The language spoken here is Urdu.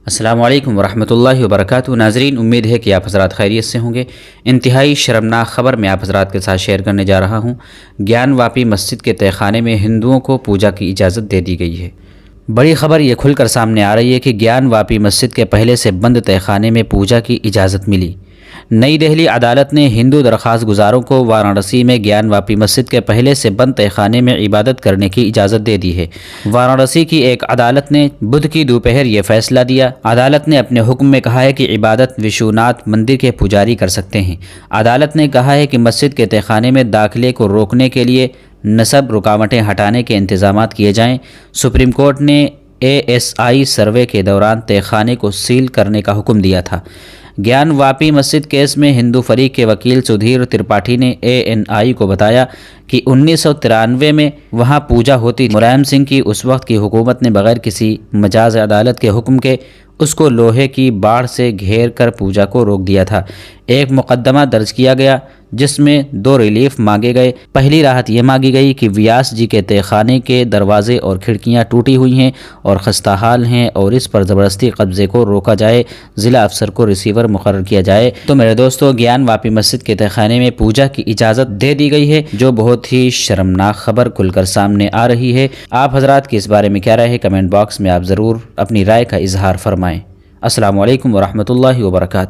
السلام علیکم ورحمۃ اللہ وبرکاتہ۔ ناظرین، امید ہے کہ آپ حضرات خیریت سے ہوں گے۔ انتہائی شرمناک خبر میں آپ حضرات کے ساتھ شیئر کرنے جا رہا ہوں۔ گیان واپی مسجد کے تہہ خانے میں ہندوؤں کو پوجا کی اجازت دے دی گئی ہے۔ بڑی خبر یہ کھل کر سامنے آ رہی ہے کہ گیان واپی مسجد کے پہلے سے بند تہہ خانے میں پوجا کی اجازت ملی۔ نئی دہلی عدالت نے ہندو درخواست گزاروں کو وارانسی میں گیان واپی مسجد کے پہلے سے بند تہہ خانے میں عبادت کرنے کی اجازت دے دی ہے۔ وارانسی کی ایک عدالت نے بدھ کی دوپہر یہ فیصلہ دیا۔ عدالت نے اپنے حکم میں کہا ہے کہ عبادت وشوناتھ مندر کے پجاری کر سکتے ہیں۔ عدالت نے کہا ہے کہ مسجد کے تہہ خانے میں داخلے کو روکنے کے لیے نصب رکاوٹیں ہٹانے کے انتظامات کیے جائیں۔ سپریم کورٹ نے ASI سروے کے دوران تہہ خانے کو سیل کرنے کا حکم دیا تھا۔ گیان واپی مسجد کیس میں ہندو فریق کے وکیل سدھیر ترپاٹھی نے ANI کو بتایا کہ 1993 میں وہاں پوجا ہوتی۔ ملائم سنگھ کی اس وقت کی حکومت نے بغیر کسی مجاز عدالت کے حکم کے اس کو لوہے کی باڑ سے گھیر کر پوجا کو روک دیا تھا۔ ایک مقدمہ درج کیا گیا جس میں 2 ریلیف مانگے گئے۔ پہلی راحت یہ مانگی گئی کہ ویاس جی کے تہہ خانے کے دروازے اور کھڑکیاں ٹوٹی ہوئی ہیں اور خستہ حال ہیں اور اس پر زبردستی قبضے کو روکا جائے، ضلع افسر کو ریسیور مقرر کیا جائے۔ تو میرے دوستو، گیان واپی مسجد کے تہہ خانے میں پوجا کی اجازت دے دی گئی ہے، جو بہت ہی شرمناک خبر کھل کر سامنے آ رہی ہے۔ آپ حضرات کی اس بارے میں کیا رائے ہے؟ کمنٹ باکس میں آپ ضرور اپنی رائے کا اظہار فرمائیں۔ السلام علیکم ورحمۃ اللہ وبرکاتہ۔